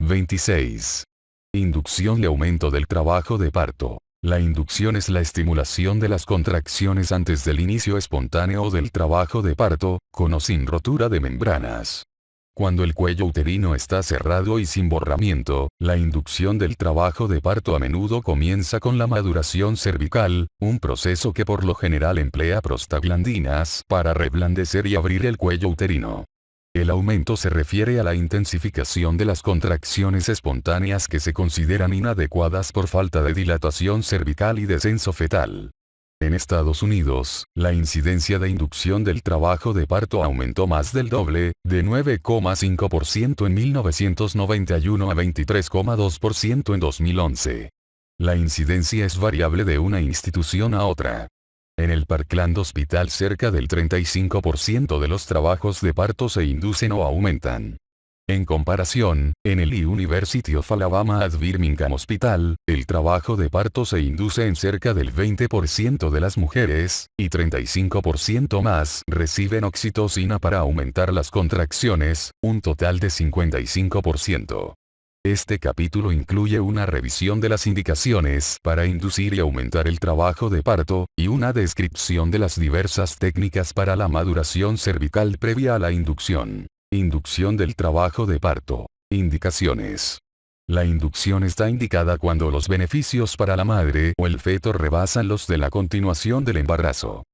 26. Inducción y aumento del trabajo de parto. La inducción es la estimulación de las contracciones antes del inicio espontáneo del trabajo de parto, con o sin rotura de membranas. Cuando el cuello uterino está cerrado y sin borramiento, la inducción del trabajo de parto a menudo comienza con la maduración cervical, un proceso que por lo general emplea prostaglandinas para reblandecer y abrir el cuello uterino. El aumento se refiere a la intensificación de las contracciones espontáneas que se consideran inadecuadas por falta de dilatación cervical y descenso fetal. En Estados Unidos, la incidencia de inducción del trabajo de parto aumentó más del doble, de 9,5% en 1991 a 23,2% en 2011. La incidencia es variable de una institución a otra. En el Parkland Hospital cerca del 35% de los trabajos de parto se inducen o aumentan. En comparación, en el University of Alabama at Birmingham Hospital, el trabajo de parto se induce en cerca del 20% de las mujeres, y 35% más reciben oxitocina para aumentar las contracciones, un total de 55%. Este capítulo incluye una revisión de las indicaciones para inducir y aumentar el trabajo de parto, y una descripción de las diversas técnicas para la maduración cervical previa a la inducción. Inducción del trabajo de parto. Indicaciones. La inducción está indicada cuando los beneficios para la madre o el feto rebasan los de la continuación del embarazo.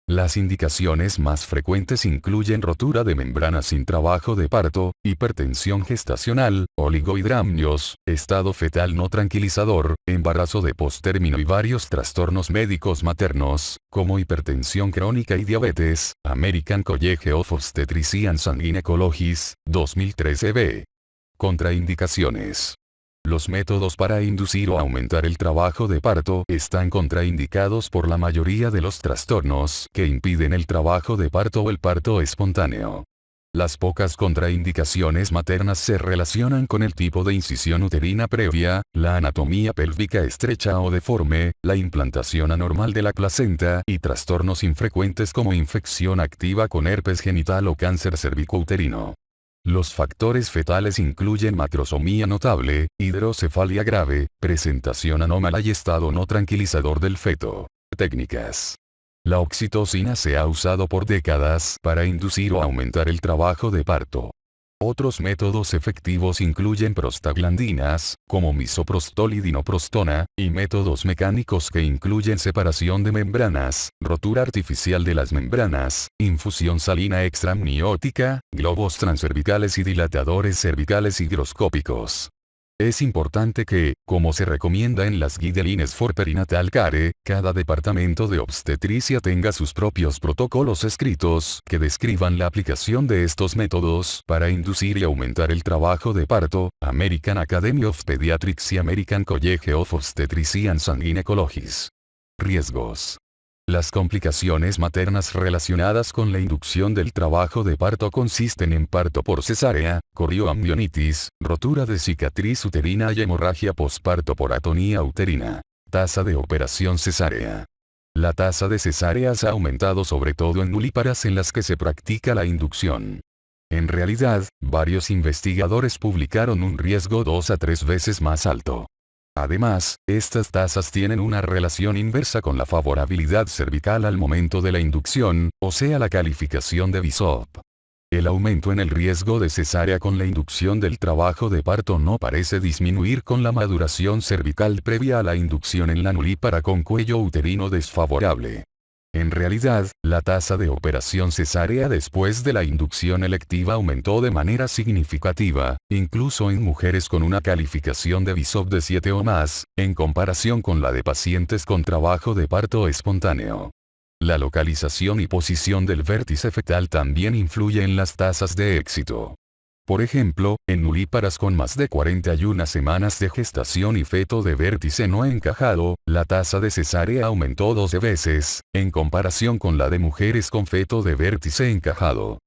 Las indicaciones más frecuentes incluyen rotura de membranas sin trabajo de parto, hipertensión gestacional, oligohidramnios, estado fetal no tranquilizador, embarazo de postérmino y varios trastornos médicos maternos, como hipertensión crónica y diabetes. American College of Obstetricians and Gynecologists, 2013b. Contraindicaciones. Los métodos para inducir o aumentar el trabajo de parto están contraindicados por la mayoría de los trastornos que impiden el trabajo de parto o el parto espontáneo. Las pocas contraindicaciones maternas se relacionan con el tipo de incisión uterina previa, la anatomía pélvica estrecha o deforme, la implantación anormal de la placenta y trastornos infrecuentes como infección activa con herpes genital o cáncer cervicouterino. Los factores fetales incluyen macrosomía notable, hidrocefalia grave, presentación anómala y estado no tranquilizador del feto. Técnicas. La oxitocina se ha usado por décadas para inducir o aumentar el trabajo de parto. Otros métodos efectivos incluyen prostaglandinas, como misoprostol y dinoprostona, y métodos mecánicos que incluyen separación de membranas, rotura artificial de las membranas, infusión salina extraamniótica, globos transcervicales y dilatadores cervicales higroscópicos. Es importante que, como se recomienda en las Guidelines for Perinatal Care, cada departamento de obstetricia tenga sus propios protocolos escritos que describan la aplicación de estos métodos para inducir y aumentar el trabajo de parto. American Academy of Pediatrics y American College of Obstetricians and Gynecologists. Riesgos. Las complicaciones maternas relacionadas con la inducción del trabajo de parto consisten en parto por cesárea, corioamnionitis, rotura de cicatriz uterina y hemorragia posparto por atonía uterina. Tasa de operación cesárea. La tasa de cesáreas ha aumentado sobre todo en nulíparas en las que se practica la inducción. En realidad, varios investigadores publicaron un riesgo 2 a 3 veces más alto. Además, estas tasas tienen una relación inversa con la favorabilidad cervical al momento de la inducción, o sea la calificación de BISOP. El aumento en el riesgo de cesárea con la inducción del trabajo de parto no parece disminuir con la maduración cervical previa a la inducción en la nulípara con cuello uterino desfavorable. En realidad, la tasa de operación cesárea después de la inducción electiva aumentó de manera significativa, incluso en mujeres con una calificación de BISOP de 7 o más, en comparación con la de pacientes con trabajo de parto espontáneo. La localización y posición del vértice fetal también influye en las tasas de éxito. Por ejemplo, en nulíparas con más de 41 semanas de gestación y feto de vértice no encajado, la tasa de cesárea aumentó 12 veces, en comparación con la de mujeres con feto de vértice encajado.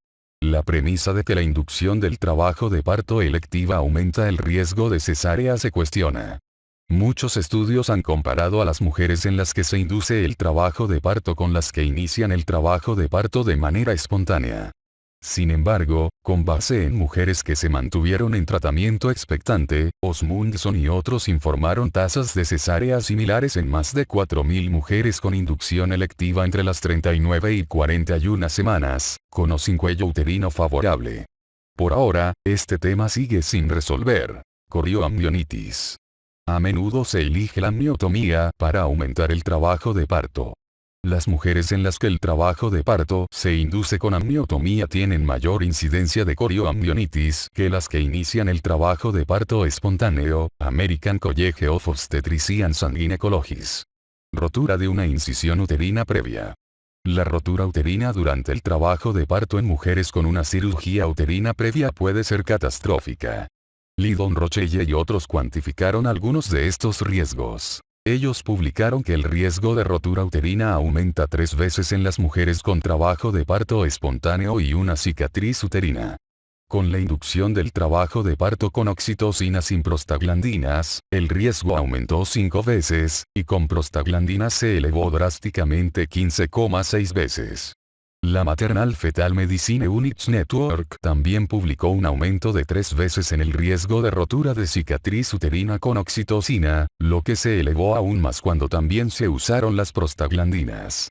La premisa de que la inducción del trabajo de parto electiva aumenta el riesgo de cesárea se cuestiona. Muchos estudios han comparado a las mujeres en las que se induce el trabajo de parto con las que inician el trabajo de parto de manera espontánea. Sin embargo, con base en mujeres que se mantuvieron en tratamiento expectante, Osmundson y otros informaron tasas de cesárea similares en más de 4.000 mujeres con inducción electiva entre las 39 y 41 semanas, con o sin cuello uterino favorable. Por ahora, este tema sigue sin resolver. Corioamnionitis. A menudo se elige la amniotomía para aumentar el trabajo de parto. Las mujeres en las que el trabajo de parto se induce con amniotomía tienen mayor incidencia de corioamnionitis que las que inician el trabajo de parto espontáneo. American College of Obstetricians and Gynecologists. Rotura de una incisión uterina previa. La rotura uterina durante el trabajo de parto en mujeres con una cirugía uterina previa puede ser catastrófica. Lidon Rochelle y otros cuantificaron algunos de estos riesgos. Ellos publicaron que el riesgo de rotura uterina aumenta 3 veces en las mujeres con trabajo de parto espontáneo y una cicatriz uterina. Con la inducción del trabajo de parto con oxitocina sin prostaglandinas, el riesgo aumentó 5 veces, y con prostaglandinas se elevó drásticamente 15,6 veces. La Maternal Fetal Medicine Units Network también publicó un aumento de 3 veces en el riesgo de rotura de cicatriz uterina con oxitocina, lo que se elevó aún más cuando también se usaron las prostaglandinas.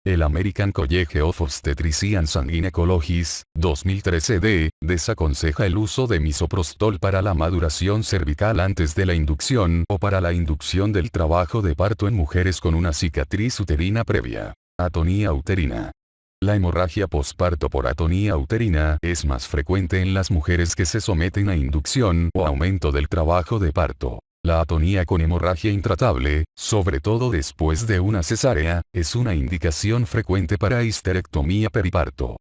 El American College of Obstetricians and Gynecologists, 2013 desaconseja el uso de misoprostol para la maduración cervical antes de la inducción o para la inducción del trabajo de parto en mujeres con una cicatriz uterina previa. Atonía uterina. La hemorragia posparto por atonía uterina es más frecuente en las mujeres que se someten a inducción o aumento del trabajo de parto. La atonía con hemorragia intratable, sobre todo después de una cesárea, es una indicación frecuente para histerectomía periparto.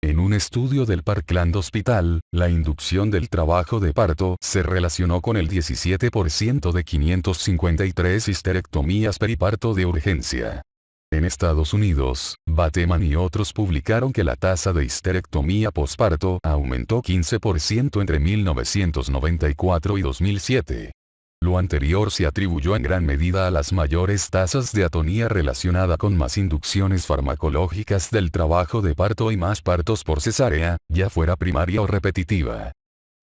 En un estudio del Parkland Hospital, la inducción del trabajo de parto se relacionó con el 17% de 553 histerectomías periparto de urgencia. En Estados Unidos, Bateman y otros publicaron que la tasa de histerectomía posparto aumentó 15% entre 1994 y 2007. Lo anterior se atribuyó en gran medida a las mayores tasas de atonía relacionada con más inducciones farmacológicas del trabajo de parto y más partos por cesárea, ya fuera primaria o repetitiva.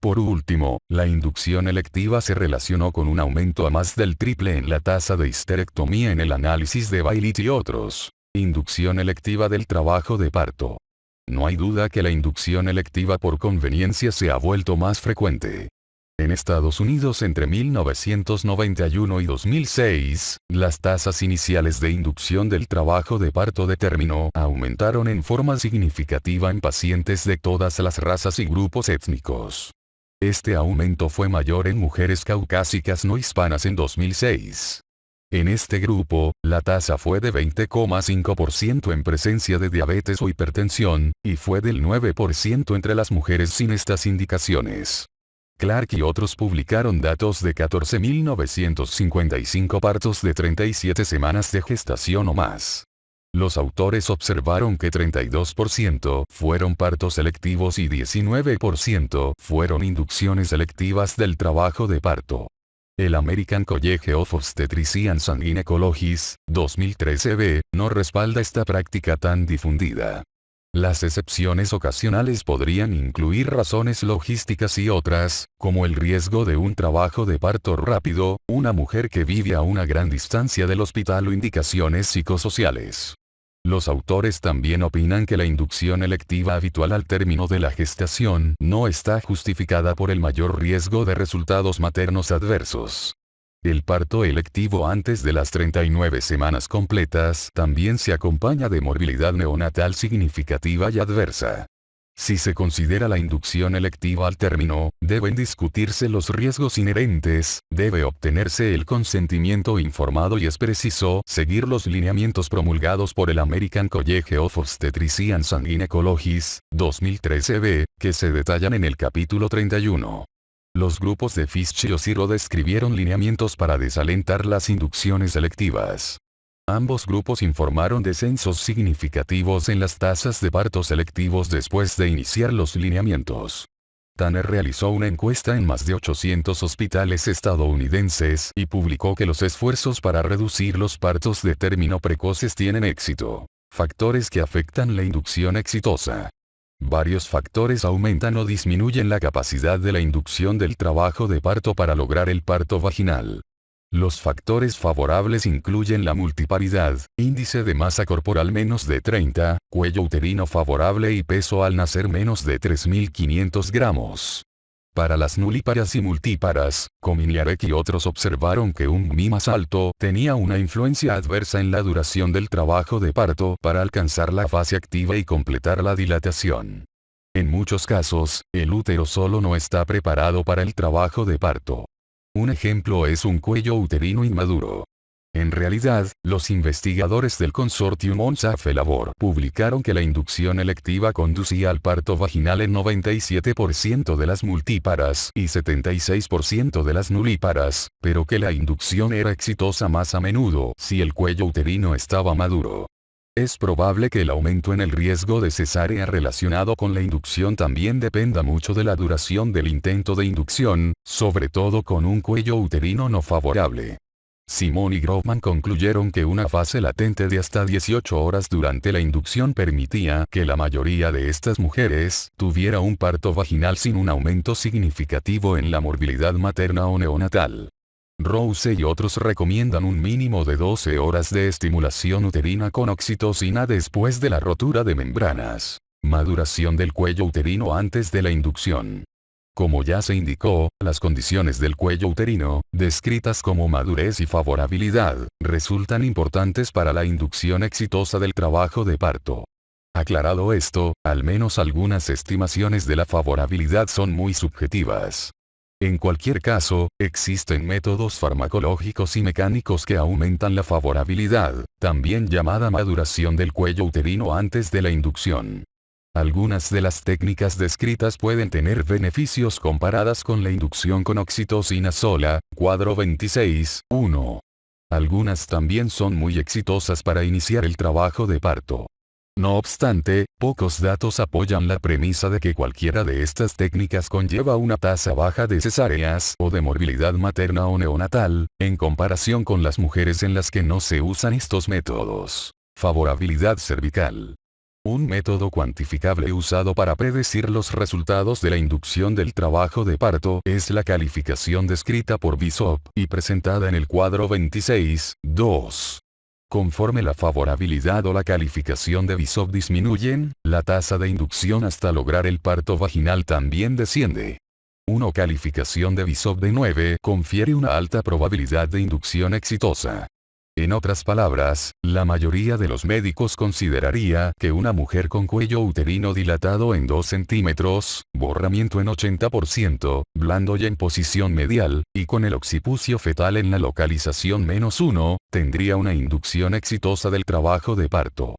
Por último, la inducción electiva se relacionó con un aumento a más del triple en la tasa de histerectomía en el análisis de Bailey y otros. Inducción electiva del trabajo de parto. No hay duda que la inducción electiva por conveniencia se ha vuelto más frecuente. En Estados Unidos entre 1991 y 2006, las tasas iniciales de inducción del trabajo de parto de término aumentaron en forma significativa en pacientes de todas las razas y grupos étnicos. Este aumento fue mayor en mujeres caucásicas no hispanas en 2006. En este grupo, la tasa fue de 20,5% en presencia de diabetes o hipertensión, y fue del 9% entre las mujeres sin estas indicaciones. Clark y otros publicaron datos de 14.955 partos de 37 semanas de gestación o más. Los autores observaron que 32% fueron partos selectivos y 19% fueron inducciones selectivas del trabajo de parto. El American College of Obstetricians and Gynecologists, 2013 no respalda esta práctica tan difundida. Las excepciones ocasionales podrían incluir razones logísticas y otras, como el riesgo de un trabajo de parto rápido, una mujer que vive a una gran distancia del hospital o indicaciones psicosociales. Los autores también opinan que la inducción electiva habitual al término de la gestación no está justificada por el mayor riesgo de resultados maternos adversos. El parto electivo antes de las 39 semanas completas también se acompaña de morbilidad neonatal significativa y adversa. Si se considera la inducción electiva al término, deben discutirse los riesgos inherentes, debe obtenerse el consentimiento informado y es preciso seguir los lineamientos promulgados por el American College of Obstetricians and Gynecologists, 2013 que se detallan en el capítulo 31. Los grupos de Fisch y Osiro describieron lineamientos para desalentar las inducciones selectivas. Ambos grupos informaron descensos significativos en las tasas de partos selectivos después de iniciar los lineamientos. Tanner realizó una encuesta en más de 800 hospitales estadounidenses y publicó que los esfuerzos para reducir los partos de término precoces tienen éxito. Factores que afectan la inducción exitosa. Varios factores aumentan o disminuyen la capacidad de la inducción del trabajo de parto para lograr el parto vaginal. Los factores favorables incluyen la multiparidad, índice de masa corporal menos de 30, cuello uterino favorable y peso al nacer menos de 3.500 gramos. Para las nulíparas y multíparas, Kominiarek y otros observaron que un BMI más alto tenía una influencia adversa en la duración del trabajo de parto para alcanzar la fase activa y completar la dilatación. En muchos casos, el útero solo no está preparado para el trabajo de parto. Un ejemplo es un cuello uterino inmaduro. En realidad, los investigadores del Consortium ONSAFE Labor publicaron que la inducción electiva conducía al parto vaginal en 97% de las multíparas y 76% de las nulíparas, pero que la inducción era exitosa más a menudo si el cuello uterino estaba maduro. Es probable que el aumento en el riesgo de cesárea relacionado con la inducción también dependa mucho de la duración del intento de inducción, sobre todo con un cuello uterino no favorable. Simon y Groffman concluyeron que una fase latente de hasta 18 horas durante la inducción permitía que la mayoría de estas mujeres tuviera un parto vaginal sin un aumento significativo en la morbilidad materna o neonatal. Rose y otros recomiendan un mínimo de 12 horas de estimulación uterina con oxitocina después de la rotura de membranas. Maduración del cuello uterino antes de la inducción. Como ya se indicó, las condiciones del cuello uterino, descritas como madurez y favorabilidad, resultan importantes para la inducción exitosa del trabajo de parto. Aclarado esto, al menos algunas estimaciones de la favorabilidad son muy subjetivas. En cualquier caso, existen métodos farmacológicos y mecánicos que aumentan la favorabilidad, también llamada maduración del cuello uterino antes de la inducción. Algunas de las técnicas descritas pueden tener beneficios comparadas con la inducción con oxitocina sola, cuadro 26.1. Algunas también son muy exitosas para iniciar el trabajo de parto. No obstante, pocos datos apoyan la premisa de que cualquiera de estas técnicas conlleva una tasa baja de cesáreas o de morbilidad materna o neonatal, en comparación con las mujeres en las que no se usan estos métodos. Favorabilidad cervical. Un método cuantificable usado para predecir los resultados de la inducción del trabajo de parto es la calificación descrita por Bishop y presentada en el cuadro 26.2. Conforme la favorabilidad o la calificación de Bishop disminuyen, la tasa de inducción hasta lograr el parto vaginal también desciende. Una calificación de Bishop de 9 confiere una alta probabilidad de inducción exitosa. En otras palabras, la mayoría de los médicos consideraría que una mujer con cuello uterino dilatado en 2 centímetros, borramiento en 80%, blando y en posición medial, y con el occipucio fetal en la localización -1, tendría una inducción exitosa del trabajo de parto.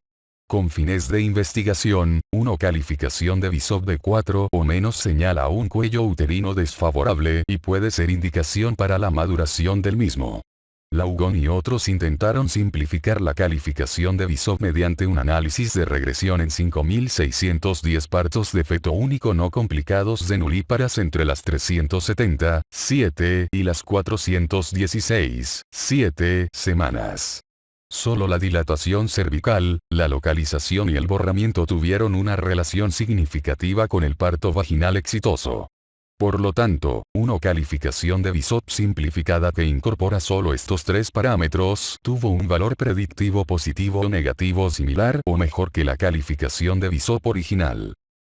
Con fines de investigación, una calificación de Bishop de 4 o menos señala un cuello uterino desfavorable y puede ser indicación para la maduración del mismo. Laugon y otros intentaron simplificar la calificación de Bishop mediante un análisis de regresión en 5.610 partos de feto único no complicados de nulíparas entre las 370.7 y las 416.7 semanas. Solo la dilatación cervical, la localización y el borramiento tuvieron una relación significativa con el parto vaginal exitoso. Por lo tanto, una calificación de Bishop simplificada que incorpora solo estos 3 parámetros tuvo un valor predictivo positivo o negativo similar o mejor que la calificación de Bishop original.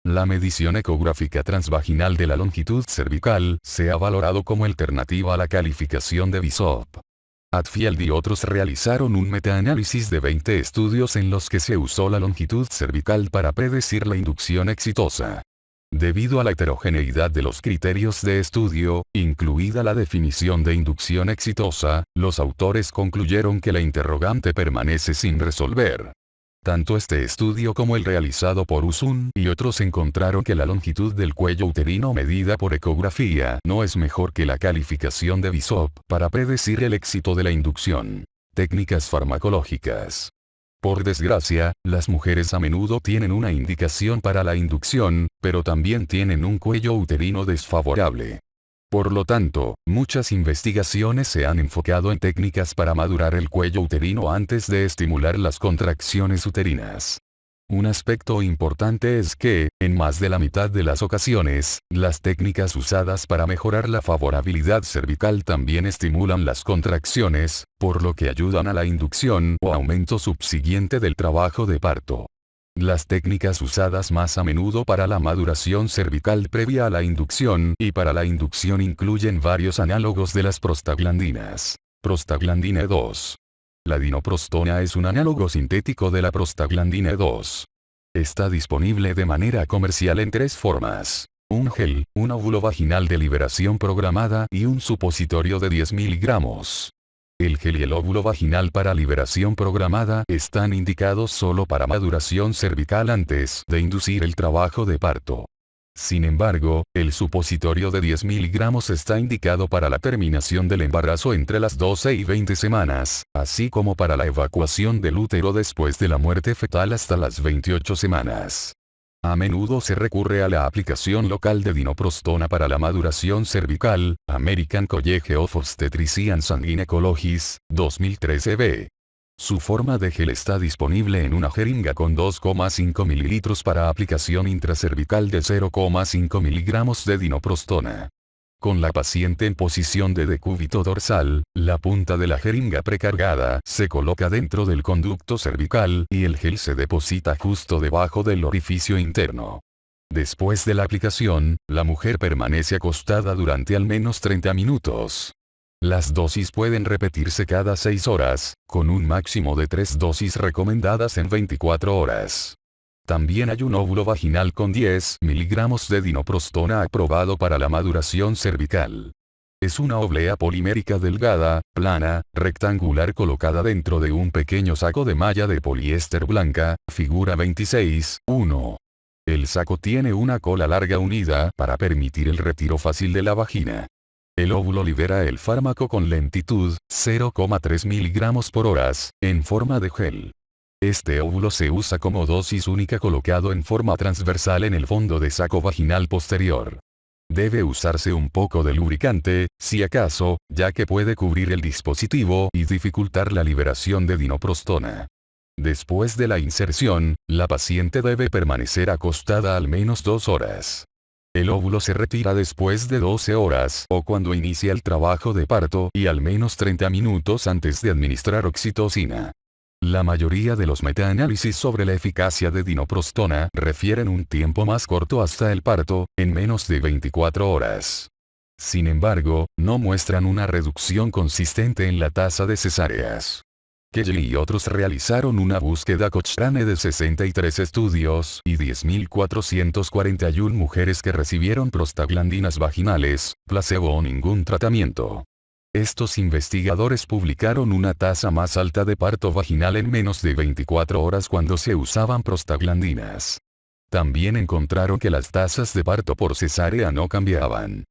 La medición ecográfica transvaginal de la longitud cervical se ha valorado como alternativa a la calificación de Bishop. Hatfield y otros realizaron un metaanálisis de 20 estudios en los que se usó la longitud cervical para predecir la inducción exitosa. Debido a la heterogeneidad de los criterios de estudio, incluida la definición de inducción exitosa, los autores concluyeron que la interrogante permanece sin resolver. Tanto este estudio como el realizado por Usun y otros encontraron que la longitud del cuello uterino medida por ecografía no es mejor que la calificación de Bishop para predecir el éxito de la inducción. Técnicas farmacológicas. Por desgracia, las mujeres a menudo tienen una indicación para la inducción, pero también tienen un cuello uterino desfavorable. Por lo tanto, muchas investigaciones se han enfocado en técnicas para madurar el cuello uterino antes de estimular las contracciones uterinas. Un aspecto importante es que, en más de la mitad de las ocasiones, las técnicas usadas para mejorar la favorabilidad cervical también estimulan las contracciones, por lo que ayudan a la inducción o aumento subsiguiente del trabajo de parto. Las técnicas usadas más a menudo para la maduración cervical previa a la inducción y para la inducción incluyen varios análogos de las prostaglandinas. Prostaglandina 2. La dinoprostona es un análogo sintético de la prostaglandina 2. Está disponible de manera comercial en tres formas: un gel, un óvulo vaginal de liberación programada y un supositorio de 10 miligramos. El gel y el óvulo vaginal para liberación programada están indicados solo para maduración cervical antes de inducir el trabajo de parto. Sin embargo, el supositorio de 10 miligramos está indicado para la terminación del embarazo entre las 12 y 20 semanas, así como para la evacuación del útero después de la muerte fetal hasta las 28 semanas. A menudo se recurre a la aplicación local de dinoprostona para la maduración cervical, American College of Obstetricians and Gynecologists, 2013 b. Su forma de gel está disponible en una jeringa con 2,5 ml para aplicación intracervical de 0,5 mg de dinoprostona. Con la paciente en posición de decúbito dorsal, la punta de la jeringa precargada se coloca dentro del conducto cervical y el gel se deposita justo debajo del orificio interno. Después de la aplicación, la mujer permanece acostada durante al menos 30 minutos. Las dosis pueden repetirse cada 6 horas, con un máximo de 3 dosis recomendadas en 24 horas. También hay un óvulo vaginal con 10 miligramos de dinoprostona aprobado para la maduración cervical. Es una oblea polimérica delgada, plana, rectangular colocada dentro de un pequeño saco de malla de poliéster blanca, figura 26.1. El saco tiene una cola larga unida para permitir el retiro fácil de la vagina. El óvulo libera el fármaco con lentitud, 0,3 miligramos por hora, en forma de gel. Este óvulo se usa como dosis única colocado en forma transversal en el fondo de saco vaginal posterior. Debe usarse un poco de lubricante, si acaso, ya que puede cubrir el dispositivo y dificultar la liberación de dinoprostona. Después de la inserción, la paciente debe permanecer acostada al menos 2 horas. El óvulo se retira después de 12 horas o cuando inicia el trabajo de parto y al menos 30 minutos antes de administrar oxitocina. La mayoría de los metaanálisis sobre la eficacia de dinoprostona refieren un tiempo más corto hasta el parto, en menos de 24 horas. Sin embargo, no muestran una reducción consistente en la tasa de cesáreas. Kelly y otros realizaron una búsqueda Cochrane de 63 estudios y 10.441 mujeres que recibieron prostaglandinas vaginales, placebo o ningún tratamiento. Estos investigadores publicaron una tasa más alta de parto vaginal en menos de 24 horas cuando se usaban prostaglandinas. También encontraron que las tasas de parto por cesárea no cambiaban.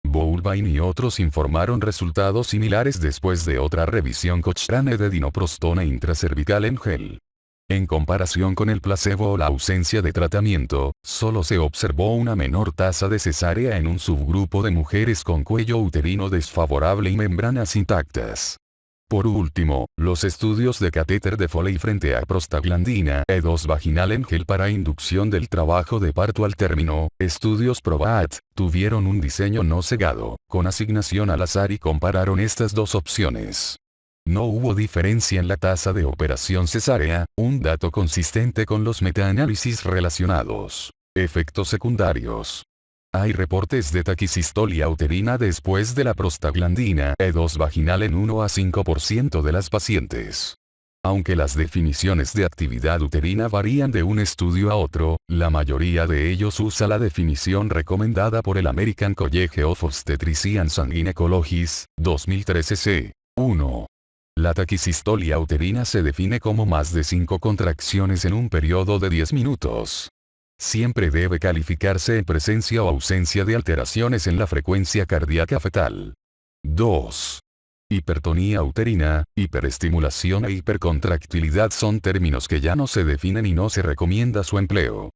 Boulvain y otros informaron resultados similares después de otra revisión Cochrane de dinoprostona intracervical en gel. En comparación con el placebo o la ausencia de tratamiento, solo se observó una menor tasa de cesárea en un subgrupo de mujeres con cuello uterino desfavorable y membranas intactas. Por último, los estudios de catéter de Foley frente a prostaglandina E2 vaginal en gel para inducción del trabajo de parto al término, estudios PROBAT, tuvieron un diseño no cegado, con asignación al azar y compararon estas dos opciones. No hubo diferencia en la tasa de operación cesárea, un dato consistente con los metaanálisis relacionados. Efectos secundarios. Hay reportes de taquicistolia uterina después de la prostaglandina E2 vaginal en 1 a 5% de las pacientes. Aunque las definiciones de actividad uterina varían de un estudio a otro, la mayoría de ellos usa la definición recomendada por el American College of Obstetricians and Gynecologists, 2013 c. 1. La taquicistolia uterina se define como más de 5 contracciones en un periodo de 10 minutos. Siempre debe calificarse en presencia o ausencia de alteraciones en la frecuencia cardíaca fetal. 2. Hipertonía uterina, hiperestimulación e hipercontractilidad son términos que ya no se definen y no se recomienda su empleo.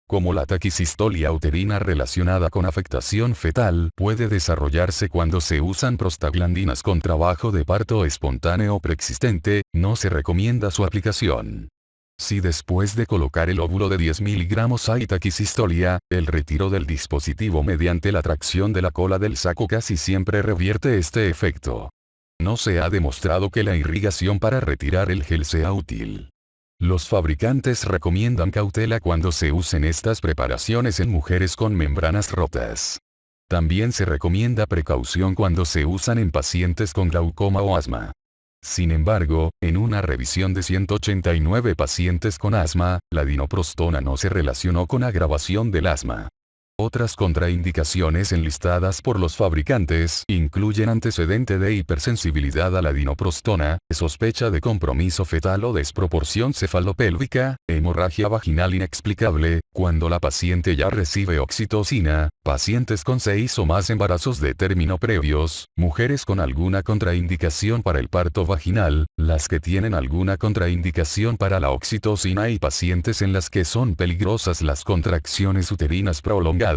Como la taquicistolia uterina relacionada con afectación fetal puede desarrollarse cuando se usan prostaglandinas con trabajo de parto espontáneo o preexistente, no se recomienda su aplicación. Si después de colocar el óvulo de 10 miligramos hay taquicistolia, el retiro del dispositivo mediante la tracción de la cola del saco casi siempre revierte este efecto. No se ha demostrado que la irrigación para retirar el gel sea útil. Los fabricantes recomiendan cautela cuando se usen estas preparaciones en mujeres con membranas rotas. También se recomienda precaución cuando se usan en pacientes con glaucoma o asma. Sin embargo, en una revisión de 189 pacientes con asma, la dinoprostona no se relacionó con agravación del asma. Otras contraindicaciones enlistadas por los fabricantes incluyen antecedente de hipersensibilidad a la dinoprostona, sospecha de compromiso fetal o desproporción cefalopélvica, hemorragia vaginal inexplicable, cuando la paciente ya recibe oxitocina, pacientes con 6 o más embarazos de término previos, mujeres con alguna contraindicación para el parto vaginal, las que tienen alguna contraindicación para la oxitocina y pacientes en las que son peligrosas las contracciones uterinas prolongadas,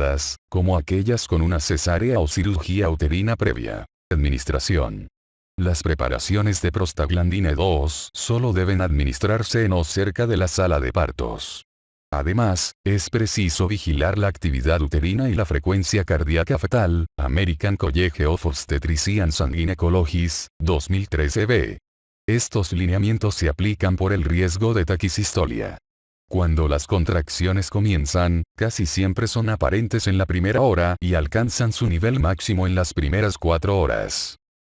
como aquellas con una cesárea o cirugía uterina previa. Administración. Las preparaciones de prostaglandina 2 solo deben administrarse en o cerca de la sala de partos. Además, es preciso vigilar la actividad uterina y la frecuencia cardíaca fetal. American College of Obstetricians and Gynecologists, 2013 b. Estos lineamientos se aplican por el riesgo de taquicistolia. Cuando las contracciones comienzan, casi siempre son aparentes en la primera hora y alcanzan su nivel máximo en las primeras 4 horas.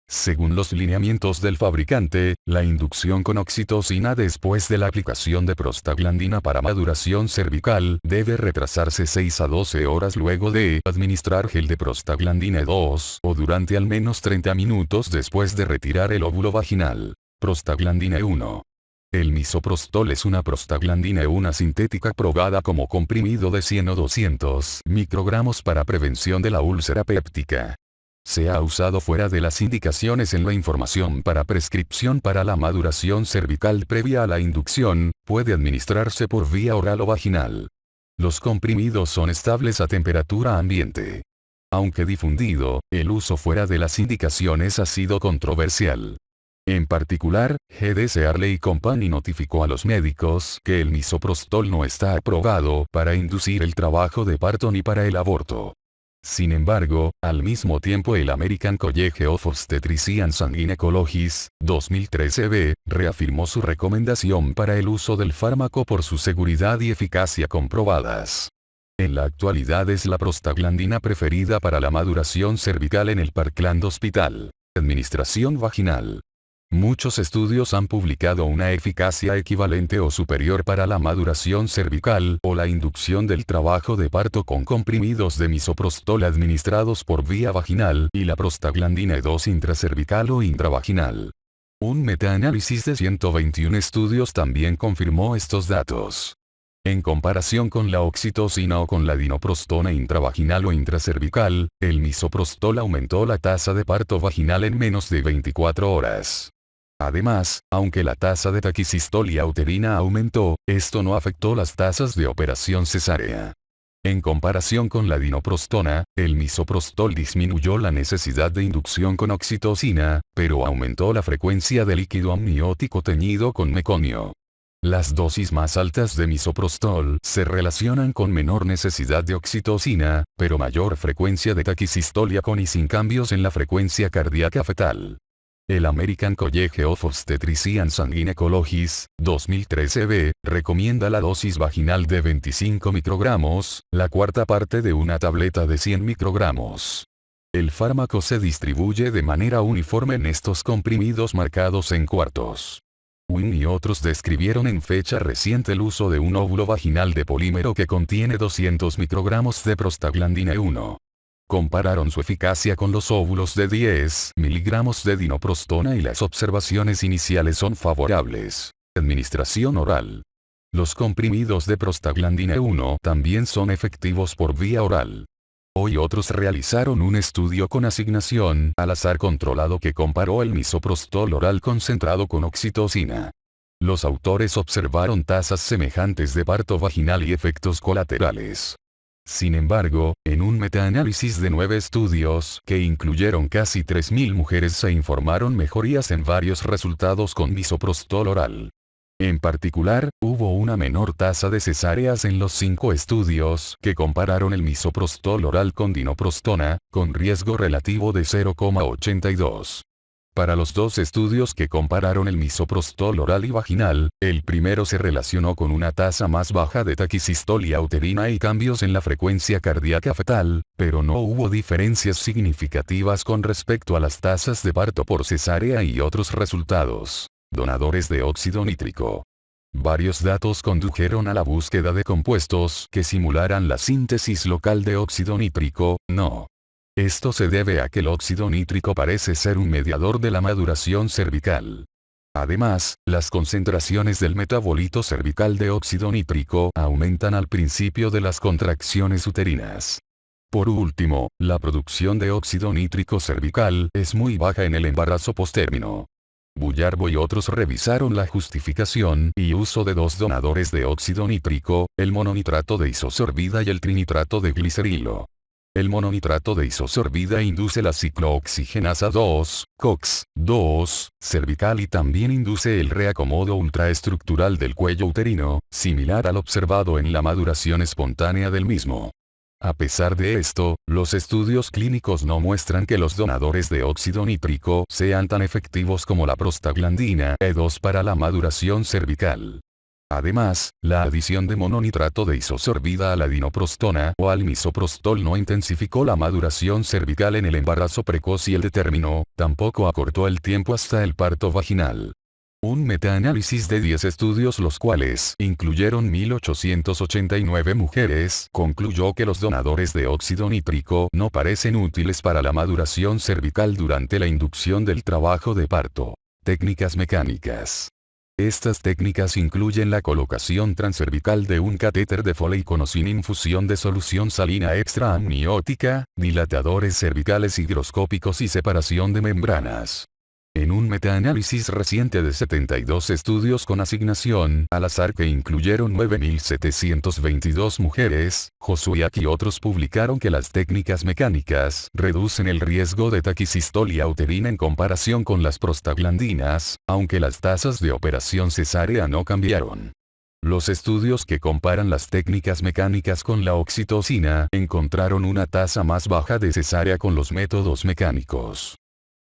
Según los lineamientos del fabricante, la inducción con oxitocina después de la aplicación de prostaglandina para maduración cervical debe retrasarse 6 a 12 horas luego de administrar gel de prostaglandina 2 o durante al menos 30 minutos después de retirar el óvulo vaginal. Prostaglandina 1. El misoprostol es una prostaglandina una sintética probada como comprimido de 100 o 200 microgramos para prevención de la úlcera péptica. Se ha usado fuera de las indicaciones en la información para prescripción para la maduración cervical previa a la inducción, puede administrarse por vía oral o vaginal. Los comprimidos son estables a temperatura ambiente. Aunque difundido, el uso fuera de las indicaciones ha sido controversial. En particular, GDC Harley Company notificó a los médicos que el misoprostol no está aprobado para inducir el trabajo de parto ni para el aborto. Sin embargo, al mismo tiempo el American College of Obstetricians and Gynecologists, 2013 b, reafirmó su recomendación para el uso del fármaco por su seguridad y eficacia comprobadas. En la actualidad es la prostaglandina preferida para la maduración cervical en el Parkland Hospital. Administración vaginal. Muchos estudios han publicado una eficacia equivalente o superior para la maduración cervical o la inducción del trabajo de parto con comprimidos de misoprostol administrados por vía vaginal y la prostaglandina 2 intracervical o intravaginal. Un metaanálisis de 121 estudios también confirmó estos datos. En comparación con la oxitocina o con la dinoprostona intravaginal o intracervical, el misoprostol aumentó la tasa de parto vaginal en menos de 24 horas. Además, aunque la tasa de taquicistolia uterina aumentó, esto no afectó las tasas de operación cesárea. En comparación con la dinoprostona, el misoprostol disminuyó la necesidad de inducción con oxitocina, pero aumentó la frecuencia de líquido amniótico teñido con meconio. Las dosis más altas de misoprostol se relacionan con menor necesidad de oxitocina, pero mayor frecuencia de taquicistolia con y sin cambios en la frecuencia cardíaca fetal. El American College of Obstetricians and Gynecologists, 2013 b, recomienda la dosis vaginal de 25 microgramos, la cuarta parte de una tableta de 100 microgramos. El fármaco se distribuye de manera uniforme en estos comprimidos marcados en cuartos. Wynn y otros describieron en fecha reciente el uso de un óvulo vaginal de polímero que contiene 200 microgramos de prostaglandina 1. Compararon su eficacia con los óvulos de 10 miligramos de dinoprostona y las observaciones iniciales son favorables. Administración oral. Los comprimidos de prostaglandina 1 también son efectivos por vía oral. Hoy otros realizaron un estudio con asignación al azar controlado que comparó el misoprostol oral concentrado con oxitocina. Los autores observaron tasas semejantes de parto vaginal y efectos colaterales. Sin embargo, en un metaanálisis de 9 estudios que incluyeron casi 3.000 mujeres se informaron mejorías en varios resultados con misoprostol oral. En particular, hubo una menor tasa de cesáreas en los 5 estudios que compararon el misoprostol oral con dinoprostona, con riesgo relativo de 0,82. Para los 2 estudios que compararon el misoprostol oral y vaginal, el primero se relacionó con una tasa más baja de taquicistolia uterina y cambios en la frecuencia cardíaca fetal, pero no hubo diferencias significativas con respecto a las tasas de parto por cesárea y otros resultados. Donadores de óxido nítrico. Varios datos condujeron a la búsqueda de compuestos que simularan la síntesis local de óxido nítrico, no. Esto se debe a que el óxido nítrico parece ser un mediador de la maduración cervical. Además, las concentraciones del metabolito cervical de óxido nítrico aumentan al principio de las contracciones uterinas. Por último, la producción de óxido nítrico cervical es muy baja en el embarazo postérmino. Bullarbo y otros revisaron la justificación y uso de 2 donadores de óxido nítrico, el mononitrato de isosorbida y el trinitrato de glicerilo. El mononitrato de isosorbida induce la ciclooxigenasa 2, COX-2, cervical y también induce el reacomodo ultraestructural del cuello uterino, similar al observado en la maduración espontánea del mismo. A pesar de esto, los estudios clínicos no muestran que los donadores de óxido nítrico sean tan efectivos como la prostaglandina E2 para la maduración cervical. Además, la adición de mononitrato de isosorbida a la dinoprostona o al misoprostol no intensificó la maduración cervical en el embarazo precoz y el de término, tampoco acortó el tiempo hasta el parto vaginal. Un metaanálisis de 10 estudios, los cuales incluyeron 1889 mujeres, concluyó que los donadores de óxido nítrico no parecen útiles para la maduración cervical durante la inducción del trabajo de parto. Técnicas mecánicas. Estas técnicas incluyen la colocación transcervical de un catéter de Foley con o sin infusión de solución salina extraamniótica, dilatadores cervicales higroscópicos y separación de membranas. En un metaanálisis reciente de 72 estudios con asignación al azar que incluyeron 9.722 mujeres, Josuiak y otros publicaron que las técnicas mecánicas reducen el riesgo de taquicistolia uterina en comparación con las prostaglandinas, aunque las tasas de operación cesárea no cambiaron. Los estudios que comparan las técnicas mecánicas con la oxitocina encontraron una tasa más baja de cesárea con los métodos mecánicos.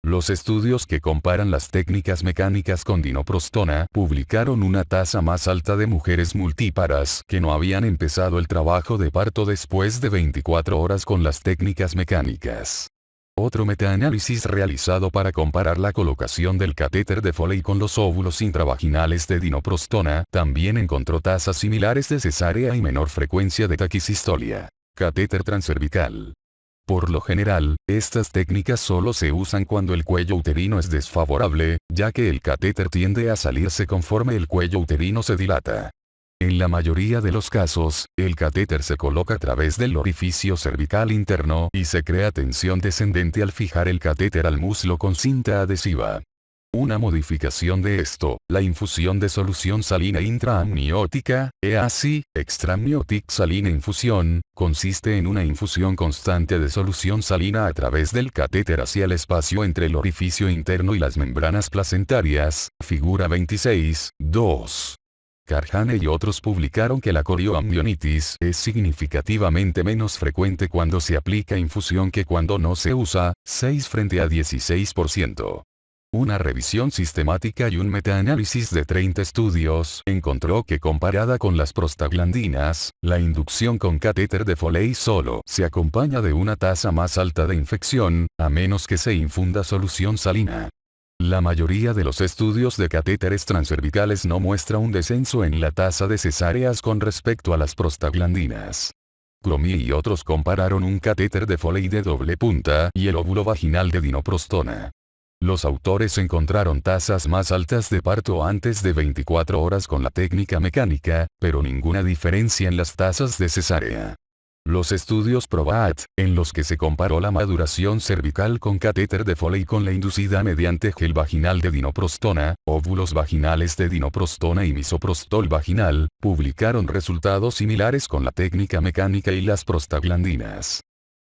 Los estudios que comparan las técnicas mecánicas con dinoprostona publicaron una tasa más alta de mujeres multíparas que no habían empezado el trabajo de parto después de 24 horas con las técnicas mecánicas. Otro metaanálisis realizado para comparar la colocación del catéter de Foley con los óvulos intravaginales de dinoprostona también encontró tasas similares de cesárea y menor frecuencia de taquicistolia. Catéter transcervical. Por lo general, estas técnicas solo se usan cuando el cuello uterino es desfavorable, ya que el catéter tiende a salirse conforme el cuello uterino se dilata. En la mayoría de los casos, el catéter se coloca a través del orificio cervical interno y se crea tensión descendente al fijar el catéter al muslo con cinta adhesiva. Una modificación de esto, la infusión de solución salina intraamniótica, EASI, extraamniotic saline infusión, consiste en una infusión constante de solución salina a través del catéter hacia el espacio entre el orificio interno y las membranas placentarias, figura 26, 2. Karjane y otros publicaron que la corioamnionitis es significativamente menos frecuente cuando se aplica infusión que cuando no se usa, 6 frente a 16%. Una revisión sistemática y un metaanálisis de 30 estudios encontró que comparada con las prostaglandinas, la inducción con catéter de Foley solo se acompaña de una tasa más alta de infección, a menos que se infunda solución salina. La mayoría de los estudios de catéteres transcervicales no muestra un descenso en la tasa de cesáreas con respecto a las prostaglandinas. Cromi y otros compararon un catéter de Foley de doble punta y el óvulo vaginal de dinoprostona. Los autores encontraron tasas más altas de parto antes de 24 horas con la técnica mecánica, pero ninguna diferencia en las tasas de cesárea. Los estudios PROBAT, en los que se comparó la maduración cervical con catéter de Foley con la inducida mediante gel vaginal de dinoprostona, óvulos vaginales de dinoprostona y misoprostol vaginal, publicaron resultados similares con la técnica mecánica y las prostaglandinas.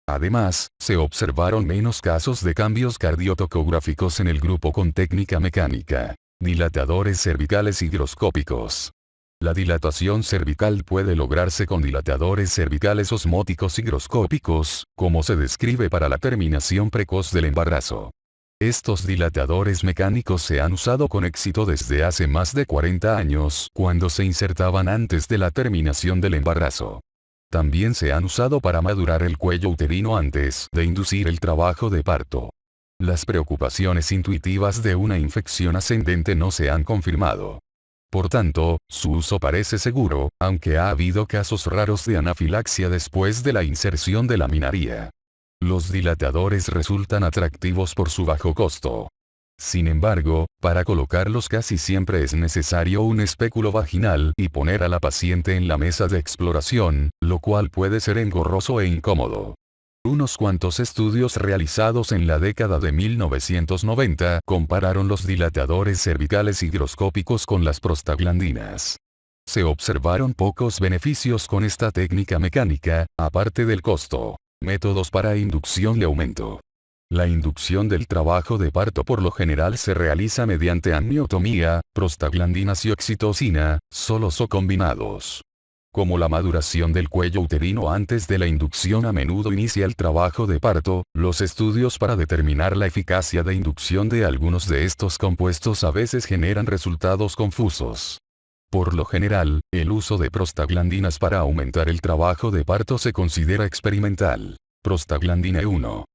Además, se observaron menos casos de cambios cardiotocográficos en el grupo con técnica mecánica. Dilatadores cervicales higroscópicos. La dilatación cervical puede lograrse con dilatadores cervicales osmóticos higroscópicos, como se describe para la terminación precoz del embarazo. Estos dilatadores mecánicos se han usado con éxito desde hace más de 40 años, cuando se insertaban antes de la terminación del embarazo. También se han usado para madurar el cuello uterino antes de inducir el trabajo de parto. Las preocupaciones intuitivas de una infección ascendente no se han confirmado. Por tanto, su uso parece seguro, aunque ha habido casos raros de anafilaxia después de la inserción de laminaria. Los dilatadores resultan atractivos por su bajo costo. Sin embargo, para colocarlos casi siempre es necesario un espéculo vaginal y poner a la paciente en la mesa de exploración, lo cual puede ser engorroso e incómodo. Unos cuantos estudios realizados en la década de 1990 compararon los dilatadores cervicales higroscópicos con las prostaglandinas. Se observaron pocos beneficios con esta técnica mecánica, aparte del costo. Métodos para inducción y aumento. La inducción del trabajo de parto por lo general se realiza mediante amniotomía, prostaglandinas y oxitocina, solos o combinados. Como la maduración del cuello uterino antes de la inducción a menudo inicia el trabajo de parto, los estudios para determinar la eficacia de inducción de algunos de estos compuestos a veces generan resultados confusos. Por lo general, el uso de prostaglandinas para aumentar el trabajo de parto se considera experimental. Prostaglandina 1.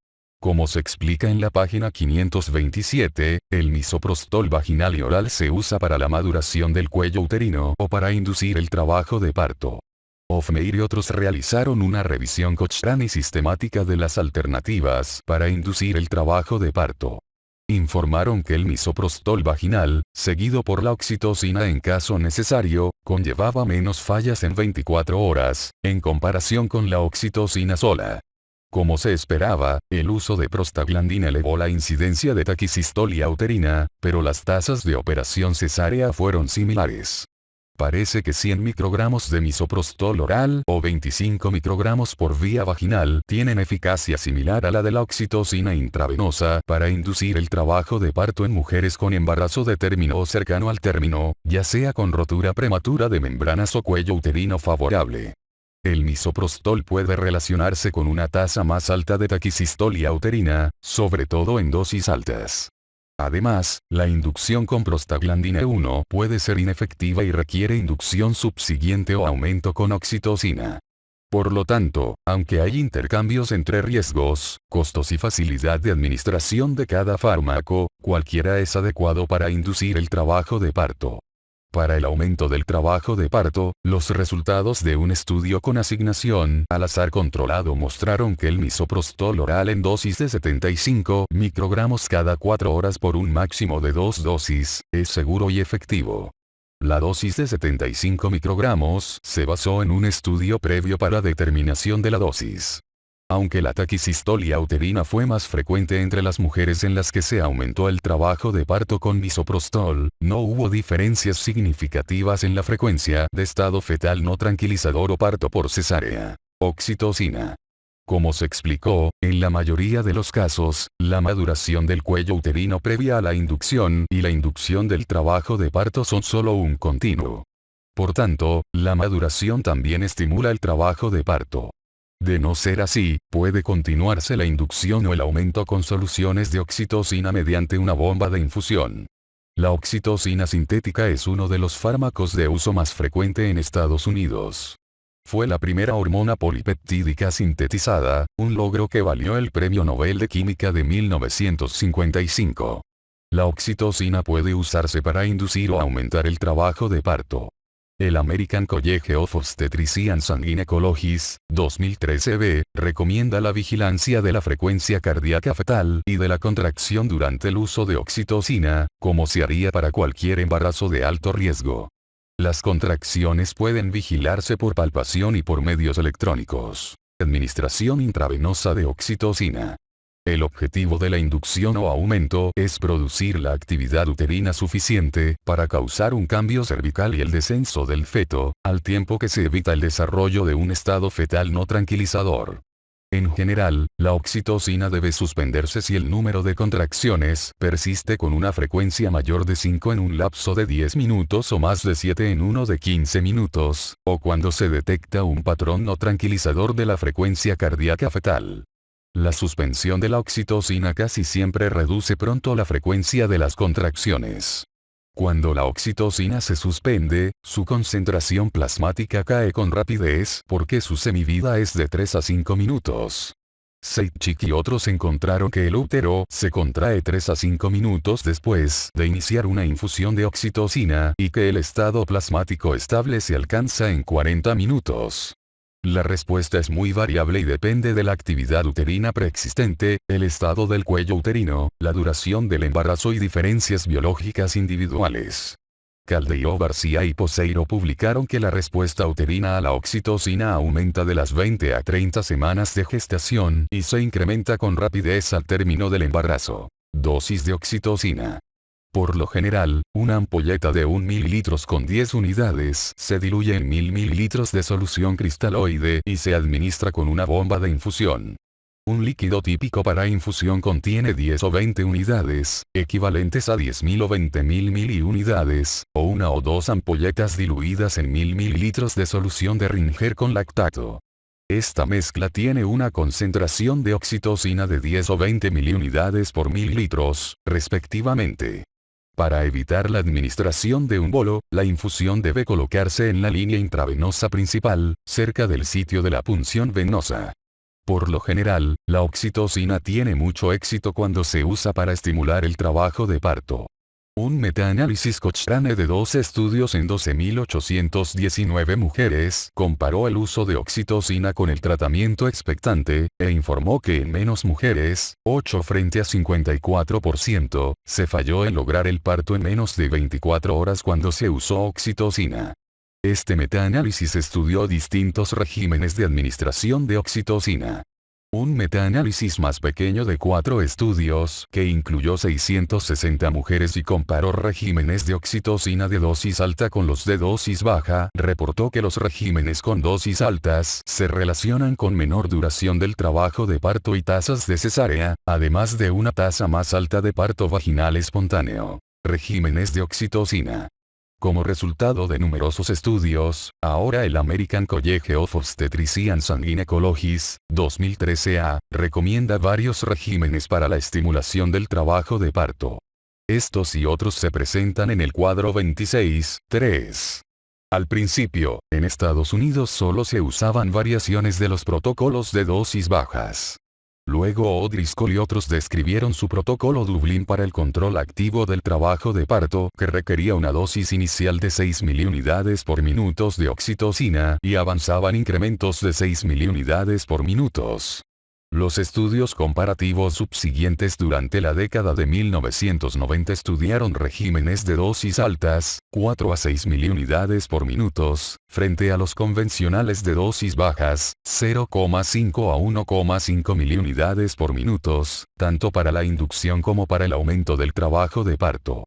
Como se explica en la página 527, el misoprostol vaginal y oral se usa para la maduración del cuello uterino o para inducir el trabajo de parto. Hofmeyr y otros realizaron una revisión Cochrane y sistemática de las alternativas para inducir el trabajo de parto. Informaron que el misoprostol vaginal, seguido por la oxitocina en caso necesario, conllevaba menos fallas en 24 horas, en comparación con la oxitocina sola. Como se esperaba, el uso de prostaglandina elevó la incidencia de taquicistolia uterina, pero las tasas de operación cesárea fueron similares. Parece que 100 microgramos de misoprostol oral o 25 microgramos por vía vaginal tienen eficacia similar a la de la oxitocina intravenosa para inducir el trabajo de parto en mujeres con embarazo de término o cercano al término, ya sea con rotura prematura de membranas o cuello uterino favorable. El misoprostol puede relacionarse con una tasa más alta de taquicistolia uterina, sobre todo en dosis altas. Además, la inducción con prostaglandina 1 puede ser inefectiva y requiere inducción subsiguiente o aumento con oxitocina. Por lo tanto, aunque hay intercambios entre riesgos, costos y facilidad de administración de cada fármaco, cualquiera es adecuado para inducir el trabajo de parto. Para el aumento del trabajo de parto, los resultados de un estudio con asignación al azar controlado mostraron que el misoprostol oral en dosis de 75 microgramos cada 4 horas por un máximo de 2 dosis, es seguro y efectivo. La dosis de 75 microgramos se basó en un estudio previo para determinación de la dosis. Aunque la taquicistolia uterina fue más frecuente entre las mujeres en las que se aumentó el trabajo de parto con misoprostol, no hubo diferencias significativas en la frecuencia de estado fetal no tranquilizador o parto por cesárea. Oxitocina. Como se explicó, en la mayoría de los casos, la maduración del cuello uterino previa a la inducción y la inducción del trabajo de parto son solo un continuo. Por tanto, la maduración también estimula el trabajo de parto. De no ser así, puede continuarse la inducción o el aumento con soluciones de oxitocina mediante una bomba de infusión. La oxitocina sintética es uno de los fármacos de uso más frecuente en Estados Unidos. Fue la primera hormona polipeptídica sintetizada, un logro que valió el Premio Nobel de Química de 1955. La oxitocina puede usarse para inducir o aumentar el trabajo de parto. El American College of Obstetricians and Gynecologists, 2013b, recomienda la vigilancia de la frecuencia cardíaca fetal y de la contracción durante el uso de oxitocina, como se haría para cualquier embarazo de alto riesgo. Las contracciones pueden vigilarse por palpación y por medios electrónicos. Administración intravenosa de oxitocina. El objetivo de la inducción o aumento es producir la actividad uterina suficiente para causar un cambio cervical y el descenso del feto, al tiempo que se evita el desarrollo de un estado fetal no tranquilizador. En general, la oxitocina debe suspenderse si el número de contracciones persiste con una frecuencia mayor de 5 en un lapso de 10 minutos o más de 7 en uno de 15 minutos, o cuando se detecta un patrón no tranquilizador de la frecuencia cardíaca fetal. La suspensión de la oxitocina casi siempre reduce pronto la frecuencia de las contracciones. Cuando la oxitocina se suspende, su concentración plasmática cae con rapidez porque su semivida es de 3 a 5 minutos. Seichik y otros encontraron que el útero se contrae 3 a 5 minutos después de iniciar una infusión de oxitocina y que el estado plasmático estable se alcanza en 40 minutos. La respuesta es muy variable y depende de la actividad uterina preexistente, el estado del cuello uterino, la duración del embarazo y diferencias biológicas individuales. Caldeiro García y Poseiro publicaron que la respuesta uterina a la oxitocina aumenta de las 20 a 30 semanas de gestación y se incrementa con rapidez al término del embarazo. Dosis de oxitocina. Por lo general, una ampolleta de 1 ml con 10 unidades se diluye en 1000 ml de solución cristaloide y se administra con una bomba de infusión. Un líquido típico para infusión contiene 10 o 20 unidades, equivalentes a 10.000 o 20.000 miliunidades, o una o dos ampolletas diluidas en 1000 ml de solución de Ringer con lactato. Esta mezcla tiene una concentración de oxitocina de 10 o 20 miliunidades por mililitros, respectivamente. Para evitar la administración de un bolo, la infusión debe colocarse en la línea intravenosa principal, cerca del sitio de la punción venosa. Por lo general, la oxitocina tiene mucho éxito cuando se usa para estimular el trabajo de parto. Un metaanálisis Cochrane de 12 estudios en 12.819 mujeres comparó el uso de oxitocina con el tratamiento expectante, e informó que en menos mujeres, 8 frente a 54%, se falló en lograr el parto en menos de 24 horas cuando se usó oxitocina. Este metaanálisis estudió distintos regímenes de administración de oxitocina. Un metaanálisis más pequeño de 4 estudios, que incluyó 660 mujeres y comparó regímenes de oxitocina de dosis alta con los de dosis baja, reportó que los regímenes con dosis altas se relacionan con menor duración del trabajo de parto y tasas de cesárea, además de una tasa más alta de parto vaginal espontáneo. Regímenes de oxitocina. Como resultado de numerosos estudios, ahora el American College of Obstetricians and Gynecologists, 2013a, recomienda varios regímenes para la estimulación del trabajo de parto. Estos y otros se presentan en el cuadro 26.3. Al principio, en Estados Unidos solo se usaban variaciones de los protocolos de dosis bajas. Luego O'Driscoll y otros describieron su protocolo Dublin para el control activo del trabajo de parto, que requería una dosis inicial de 6 miliunidades por minutos de oxitocina y avanzaban incrementos de 6 miliunidades por minutos. Los estudios comparativos subsiguientes durante la década de 1990 estudiaron regímenes de dosis altas, 4 a 6 miliunidades por minutos, frente a los convencionales de dosis bajas, 0,5 a 1,5 miliunidades por minutos, tanto para la inducción como para el aumento del trabajo de parto.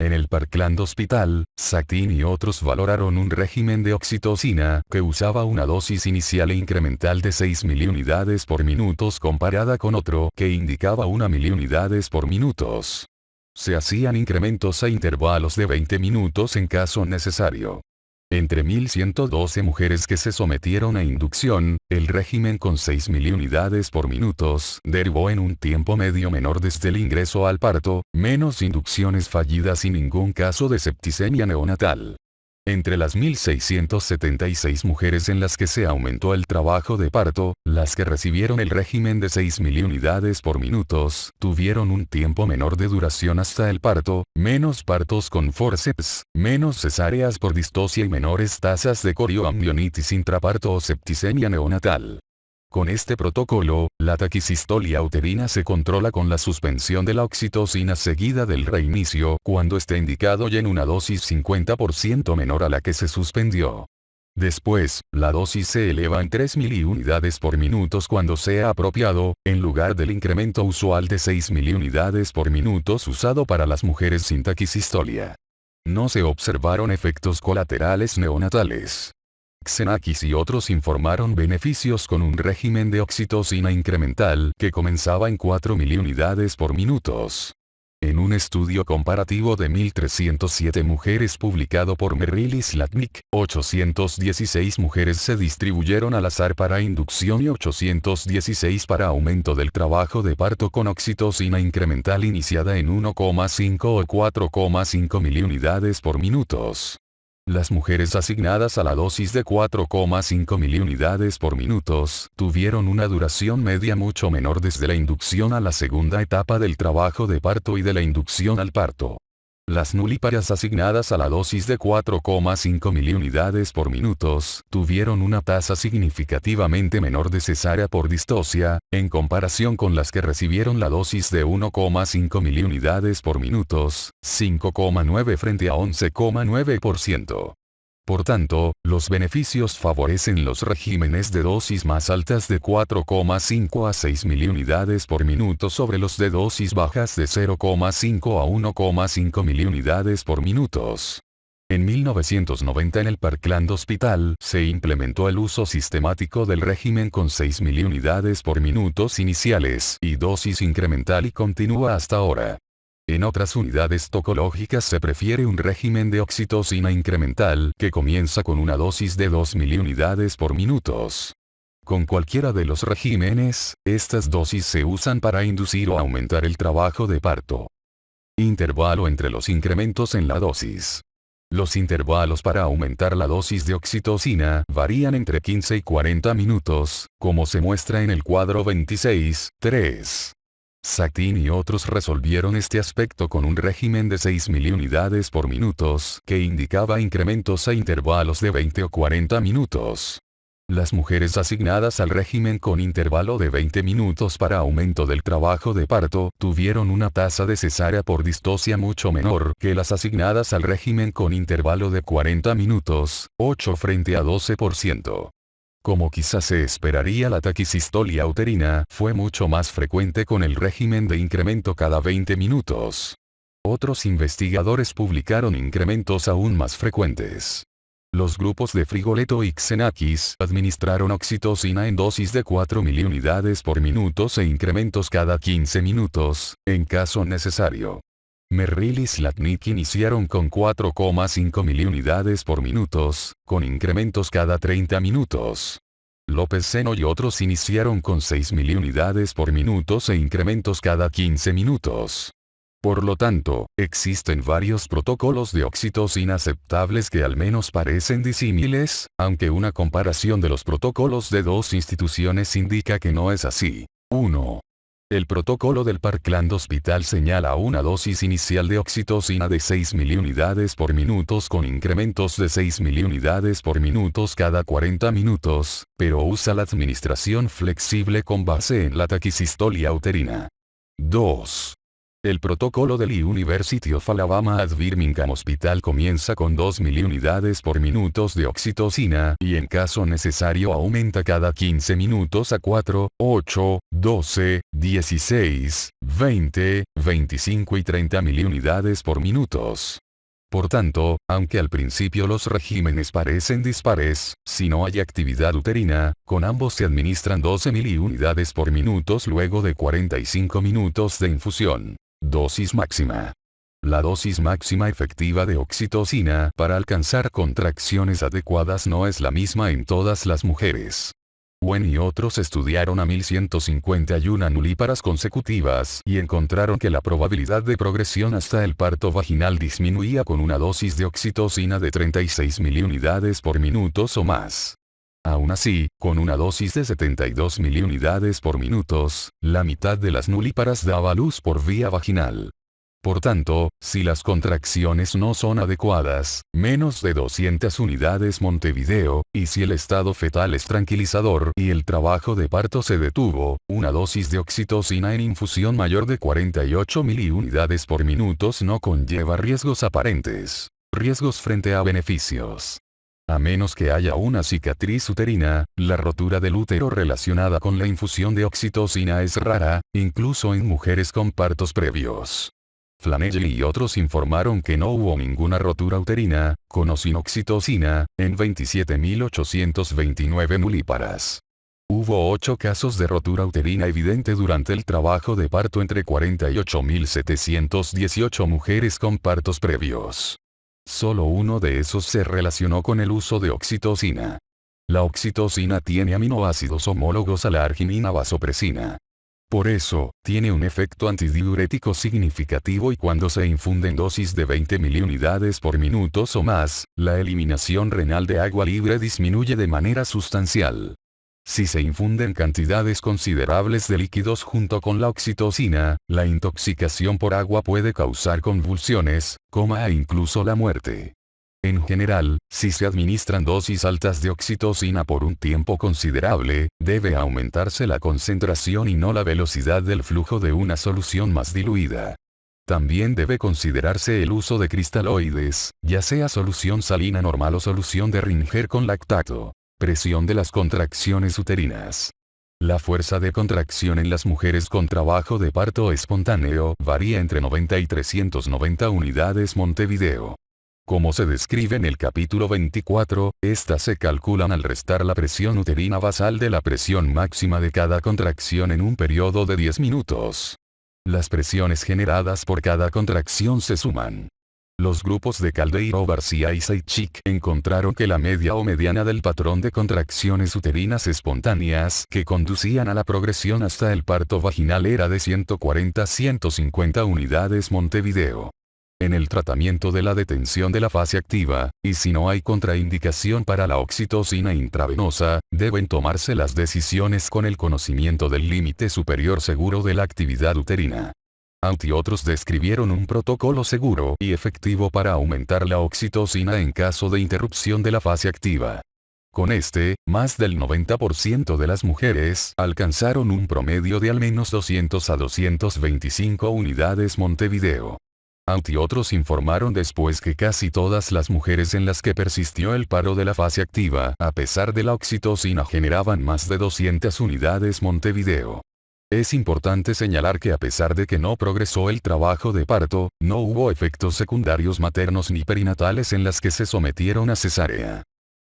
En el Parkland Hospital, Satin y otros valoraron un régimen de oxitocina que usaba una dosis inicial e incremental de 6 miliunidades por minutos comparada con otro que indicaba 1 miliunidades por minutos. Se hacían incrementos a intervalos de 20 minutos en caso necesario. Entre 1.112 mujeres que se sometieron a inducción, el régimen con 6 miliunidades por minutos derivó en un tiempo medio menor desde el ingreso al parto, menos inducciones fallidas y ningún caso de septicemia neonatal. Entre las 1.676 mujeres en las que se aumentó el trabajo de parto, las que recibieron el régimen de 6 miliunidades por minutos tuvieron un tiempo menor de duración hasta el parto, menos partos con forceps, menos cesáreas por distocia y menores tasas de corioamnionitis intraparto o septicemia neonatal. Con este protocolo, la taquicistolia uterina se controla con la suspensión de la oxitocina seguida del reinicio cuando esté indicado y en una dosis 50% menor a la que se suspendió. Después, la dosis se eleva en 3 miliunidades por minutos cuando sea apropiado, en lugar del incremento usual de 6 miliunidades por minutos usado para las mujeres sin taquicistolia. No se observaron efectos colaterales neonatales. Xenakis y otros informaron beneficios con un régimen de oxitocina incremental que comenzaba en 4.000 unidades por minutos. En un estudio comparativo de 1.307 mujeres publicado por Merrill y Zlatnik, 816 mujeres se distribuyeron al azar para inducción y 816 para aumento del trabajo de parto con oxitocina incremental iniciada en 1,5 o 4,5 miliunidades por minutos. Las mujeres asignadas a la dosis de 4,5 miliunidades por minutos tuvieron una duración media mucho menor desde la inducción a la segunda etapa del trabajo de parto y de la inducción al parto. Las nulíparas asignadas a la dosis de 4,5 miliunidades por minutos tuvieron una tasa significativamente menor de cesárea por distocia, en comparación con las que recibieron la dosis de 1,5 miliunidades por minutos, 5,9 frente a 11,9%. Por tanto, los beneficios favorecen los regímenes de dosis más altas de 4,5 a 6 miliunidades por minuto sobre los de dosis bajas de 0,5 a 1,5 miliunidades por minutos. En 1990 en el Parkland Hospital se implementó el uso sistemático del régimen con 6 miliunidades por minutos iniciales y dosis incremental y continúa hasta ahora. En otras unidades tocológicas se prefiere un régimen de oxitocina incremental que comienza con una dosis de 2 miliunidades por minutos. Con cualquiera de los regímenes, estas dosis se usan para inducir o aumentar el trabajo de parto. Intervalo entre los incrementos en la dosis. Los intervalos para aumentar la dosis de oxitocina varían entre 15 y 40 minutos, como se muestra en el cuadro 26.3. Satin y otros resolvieron este aspecto con un régimen de 6 miliunidades por minutos que indicaba incrementos a intervalos de 20 o 40 minutos. Las mujeres asignadas al régimen con intervalo de 20 minutos para aumento del trabajo de parto tuvieron una tasa de cesárea por distocia mucho menor que las asignadas al régimen con intervalo de 40 minutos, 8 frente a 12%. Como quizás se esperaría, la taquicistolia uterina fue mucho más frecuente con el régimen de incremento cada 20 minutos. Otros investigadores publicaron incrementos aún más frecuentes. Los grupos de Frigoletto y Xenakis administraron oxitocina en dosis de 4 miliunidades por minutos e incrementos cada 15 minutos, en caso necesario. Merrill y Zlatnik iniciaron con 4,5 miliunidades por minutos, con incrementos cada 30 minutos. López Seno y otros iniciaron con 6 miliunidades por minutos e incrementos cada 15 minutos. Por lo tanto, existen varios protocolos de oxitocina aceptables que al menos parecen disímiles, aunque una comparación de los protocolos de dos instituciones indica que no es así. 1. El protocolo del Parkland Hospital señala una dosis inicial de oxitocina de 6 miliunidades por minutos con incrementos de 6 miliunidades por minutos cada 40 minutos, pero usa la administración flexible con base en la taquicistolia uterina. 2. El protocolo del University of Alabama at Birmingham Hospital comienza con 2 miliunidades por minutos de oxitocina y en caso necesario aumenta cada 15 minutos a 4, 8, 12, 16, 20, 25 y 30 miliunidades por minutos. Por tanto, aunque al principio los regímenes parecen dispares, si no hay actividad uterina, con ambos se administran 12 miliunidades por minutos luego de 45 minutos de infusión. Dosis máxima. La dosis máxima efectiva de oxitocina para alcanzar contracciones adecuadas no es la misma en todas las mujeres. Wen y otros estudiaron a 1151 nulíparas consecutivas y encontraron que la probabilidad de progresión hasta el parto vaginal disminuía con una dosis de oxitocina de 36 miliunidades por minutos o más. Aún así, con una dosis de 72 miliunidades por minutos, la mitad de las nulíparas daba luz por vía vaginal. Por tanto, si las contracciones no son adecuadas, menos de 200 unidades Montevideo, y si el estado fetal es tranquilizador y el trabajo de parto se detuvo, una dosis de oxitocina en infusión mayor de 48 miliunidades por minutos no conlleva riesgos aparentes. Riesgos frente a beneficios. A menos que haya una cicatriz uterina, la rotura del útero relacionada con la infusión de oxitocina es rara, incluso en mujeres con partos previos. Flanelli y otros informaron que no hubo ninguna rotura uterina, con o sin oxitocina, en 27.829 nulíparas. Hubo 8 casos de rotura uterina evidente durante el trabajo de parto entre 48.718 mujeres con partos previos. Solo uno de esos se relacionó con el uso de oxitocina. La oxitocina tiene aminoácidos homólogos a la arginina vasopresina. Por eso, tiene un efecto antidiurético significativo y cuando se infunden dosis de 20 miliunidades por minutos o más, la eliminación renal de agua libre disminuye de manera sustancial. Si se infunden cantidades considerables de líquidos junto con la oxitocina, la intoxicación por agua puede causar convulsiones, coma e incluso la muerte. En general, si se administran dosis altas de oxitocina por un tiempo considerable, debe aumentarse la concentración y no la velocidad del flujo de una solución más diluida. También debe considerarse el uso de cristaloides, ya sea solución salina normal o solución de Ringer con lactato. Presión de las contracciones uterinas. La fuerza de contracción en las mujeres con trabajo de parto espontáneo varía entre 90 y 390 unidades Montevideo. Como se describe en el capítulo 24, estas se calculan al restar la presión uterina basal de la presión máxima de cada contracción en un periodo de 10 minutos. Las presiones generadas por cada contracción se suman. Los grupos de Caldeiro García y Seichik encontraron que la media o mediana del patrón de contracciones uterinas espontáneas que conducían a la progresión hasta el parto vaginal era de 140 a 150 unidades Montevideo. En el tratamiento de la detención de la fase activa, y si no hay contraindicación para la oxitocina intravenosa, deben tomarse las decisiones con el conocimiento del límite superior seguro de la actividad uterina. Aunque otros describieron un protocolo seguro y efectivo para aumentar la oxitocina en caso de interrupción de la fase activa. Con este, más del 90% de las mujeres alcanzaron un promedio de al menos 200 a 225 unidades Montevideo. Aunque otros informaron después que casi todas las mujeres en las que persistió el paro de la fase activa, a pesar de la oxitocina, generaban más de 200 unidades Montevideo. Es importante señalar que a pesar de que no progresó el trabajo de parto, no hubo efectos secundarios maternos ni perinatales en las que se sometieron a cesárea.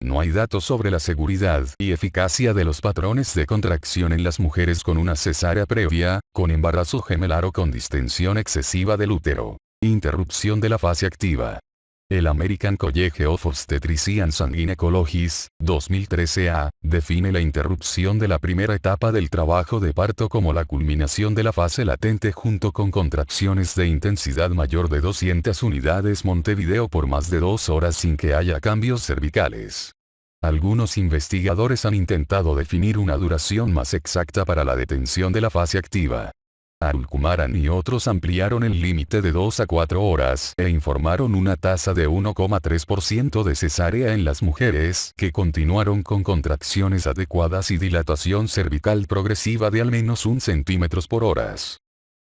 No hay datos sobre la seguridad y eficacia de los patrones de contracción en las mujeres con una cesárea previa, con embarazo gemelar o con distensión excesiva del útero. Interrupción de la fase activa. El American College of Obstetricians and Gynecologists, 2013a, define la interrupción de la primera etapa del trabajo de parto como la culminación de la fase latente junto con contracciones de intensidad mayor de 200 unidades Montevideo por más de 2 horas sin que haya cambios cervicales. Algunos investigadores han intentado definir una duración más exacta para la detención de la fase activa. Arulkumaran y otros ampliaron el límite de 2 a 4 horas e informaron una tasa de 1,3% de cesárea en las mujeres que continuaron con contracciones adecuadas y dilatación cervical progresiva de al menos 1 centímetro por hora.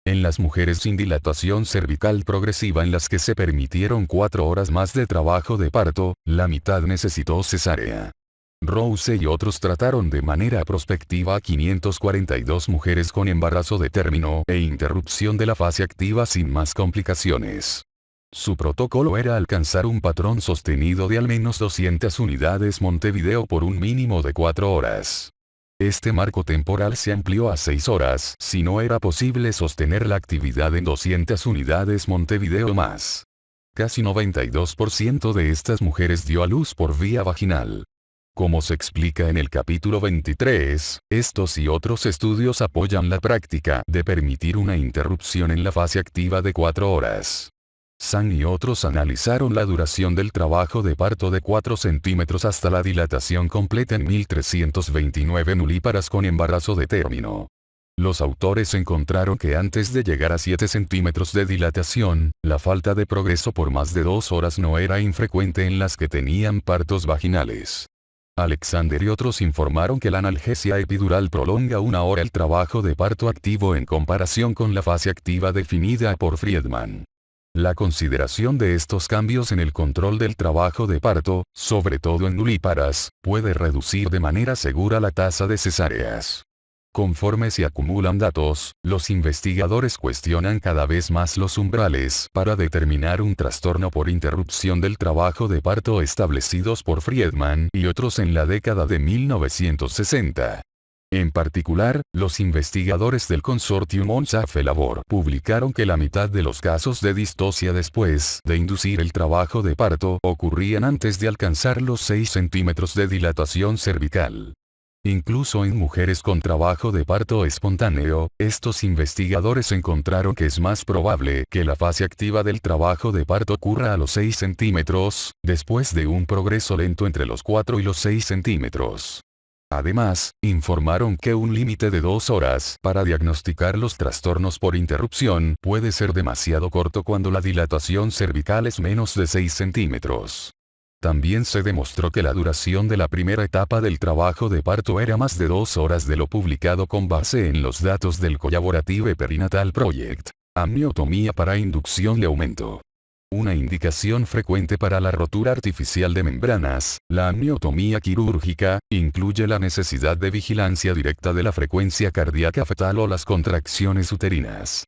En las mujeres sin dilatación cervical progresiva en las que se permitieron 4 horas más de trabajo de parto, la mitad necesitó cesárea. Rose y otros trataron de manera prospectiva a 542 mujeres con embarazo de término e interrupción de la fase activa sin más complicaciones. Su protocolo era alcanzar un patrón sostenido de al menos 200 unidades Montevideo por un mínimo de 4 horas. Este marco temporal se amplió a 6 horas si no era posible sostener la actividad en 200 unidades Montevideo más. Casi 92% de estas mujeres dio a luz por vía vaginal. Como se explica en el capítulo 23, estos y otros estudios apoyan la práctica de permitir una interrupción en la fase activa de 4 horas. Sang y otros analizaron la duración del trabajo de parto de 4 centímetros hasta la dilatación completa en 1329 nulíparas con embarazo de término. Los autores encontraron que antes de llegar a 7 centímetros de dilatación, la falta de progreso por más de 2 horas no era infrecuente en las que tenían partos vaginales. Alexander y otros informaron que la analgesia epidural prolonga 1 hora el trabajo de parto activo en comparación con la fase activa definida por Friedman. La consideración de estos cambios en el control del trabajo de parto, sobre todo en nulíparas, puede reducir de manera segura la tasa de cesáreas. Conforme se acumulan datos, los investigadores cuestionan cada vez más los umbrales para determinar un trastorno por interrupción del trabajo de parto establecidos por Friedman y otros en la década de 1960. En particular, los investigadores del consortium ONSAFE Labor publicaron que la mitad de los casos de distocia después de inducir el trabajo de parto ocurrían antes de alcanzar los 6 centímetros de dilatación cervical. Incluso en mujeres con trabajo de parto espontáneo, estos investigadores encontraron que es más probable que la fase activa del trabajo de parto ocurra a los 6 centímetros, después de un progreso lento entre los 4 y los 6 centímetros. Además, informaron que un límite de 2 horas para diagnosticar los trastornos por interrupción puede ser demasiado corto cuando la dilatación cervical es menos de 6 centímetros. También se demostró que la duración de la primera etapa del trabajo de parto era más de 2 horas de lo publicado con base en los datos del Collaborative Perinatal Project. Amniotomía para inducción de aumento. Una indicación frecuente para la rotura artificial de membranas, la amniotomía quirúrgica, incluye la necesidad de vigilancia directa de la frecuencia cardíaca fetal o las contracciones uterinas.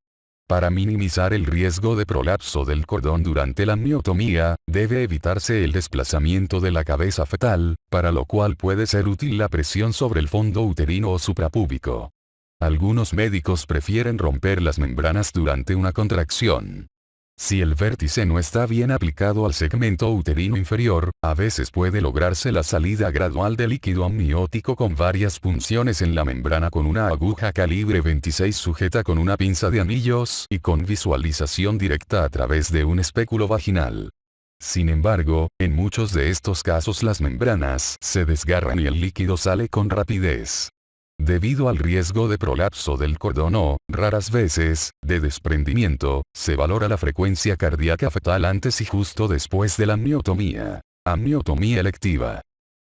Para minimizar el riesgo de prolapso del cordón durante la amniotomía, debe evitarse el desplazamiento de la cabeza fetal, para lo cual puede ser útil la presión sobre el fondo uterino o suprapúbico. Algunos médicos prefieren romper las membranas durante una contracción. Si el vértice no está bien aplicado al segmento uterino inferior, a veces puede lograrse la salida gradual de líquido amniótico con varias punciones en la membrana con una aguja calibre 26 sujeta con una pinza de anillos y con visualización directa a través de un espéculo vaginal. Sin embargo, en muchos de estos casos las membranas se desgarran y el líquido sale con rapidez. Debido al riesgo de prolapso del cordón o, raras veces, de desprendimiento, se valora la frecuencia cardíaca fetal antes y justo después de la amniotomía. Amniotomía electiva.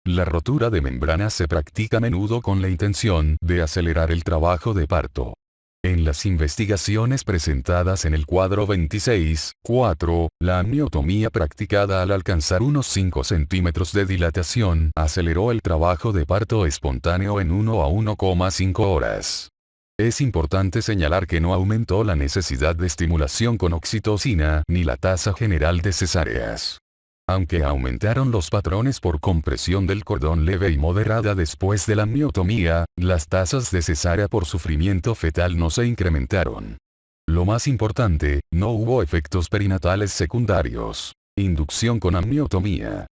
La rotura de membranas se practica a menudo con la intención de acelerar el trabajo de parto. En las investigaciones presentadas en el cuadro 26.4, la amniotomía practicada al alcanzar unos 5 centímetros de dilatación aceleró el trabajo de parto espontáneo en 1 a 1,5 horas. Es importante señalar que no aumentó la necesidad de estimulación con oxitocina ni la tasa general de cesáreas. Aunque aumentaron los patrones por compresión del cordón leve y moderada después de la amniotomía, las tasas de cesárea por sufrimiento fetal no se incrementaron. Lo más importante, no hubo efectos perinatales secundarios. Inducción con amniotomía.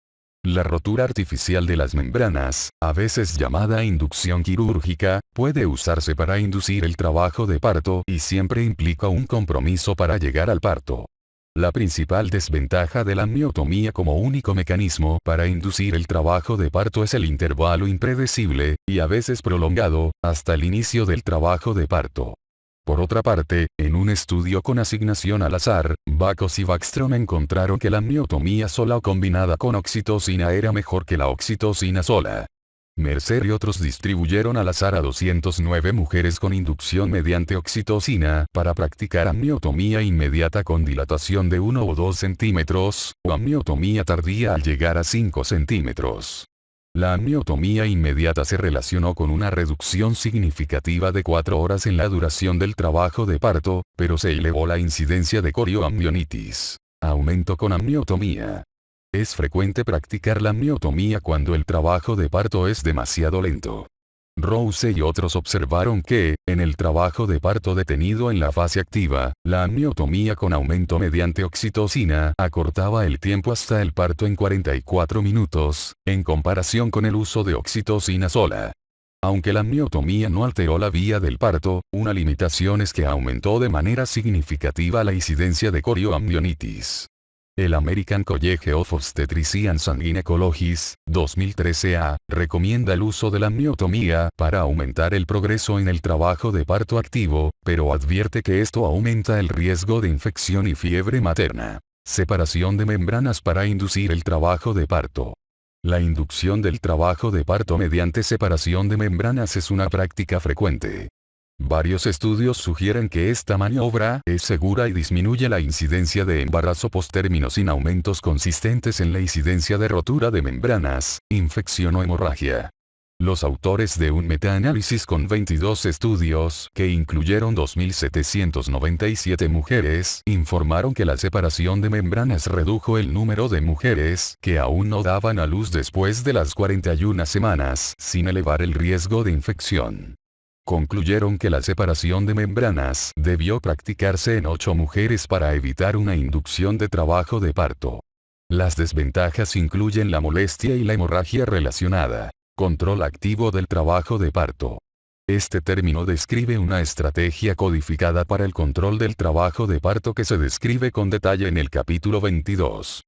La rotura artificial de las membranas, a veces llamada inducción quirúrgica, puede usarse para inducir el trabajo de parto y siempre implica un compromiso para llegar al parto. La principal desventaja de la amniotomía como único mecanismo para inducir el trabajo de parto es el intervalo impredecible, y a veces prolongado, hasta el inicio del trabajo de parto. Por otra parte, en un estudio con asignación al azar, Bacos y Backstrom encontraron que la amniotomía sola o combinada con oxitocina era mejor que la oxitocina sola. Mercer y otros distribuyeron al azar a 209 mujeres con inducción mediante oxitocina para practicar amniotomía inmediata con dilatación de 1 o 2 centímetros, o amniotomía tardía al llegar a 5 centímetros. La amniotomía inmediata se relacionó con una reducción significativa de 4 horas en la duración del trabajo de parto, pero se elevó la incidencia de corioamnionitis. Aumento con amniotomía. Es frecuente practicar la amniotomía cuando el trabajo de parto es demasiado lento. Rose y otros observaron que, en el trabajo de parto detenido en la fase activa, la amniotomía con aumento mediante oxitocina acortaba el tiempo hasta el parto en 44 minutos, en comparación con el uso de oxitocina sola. Aunque la amniotomía no alteró la vía del parto, una limitación es que aumentó de manera significativa la incidencia de corioamnionitis. El American College of Obstetricians and Gynecologists, 2013a, recomienda el uso de la amniotomía para aumentar el progreso en el trabajo de parto activo, pero advierte que esto aumenta el riesgo de infección y fiebre materna. Separación de membranas para inducir el trabajo de parto. La inducción del trabajo de parto mediante separación de membranas es una práctica frecuente. Varios estudios sugieren que esta maniobra es segura y disminuye la incidencia de embarazo postérmino sin aumentos consistentes en la incidencia de rotura de membranas, infección o hemorragia. Los autores de un metaanálisis con 22 estudios, que incluyeron 2.797 mujeres, informaron que la separación de membranas redujo el número de mujeres que aún no daban a luz después de las 41 semanas, sin elevar el riesgo de infección. Concluyeron que la separación de membranas debió practicarse en 8 mujeres para evitar una inducción de trabajo de parto. Las desventajas incluyen la molestia y la hemorragia relacionada. Control activo del trabajo de parto. Este término describe una estrategia codificada para el control del trabajo de parto que se describe con detalle en el capítulo 22.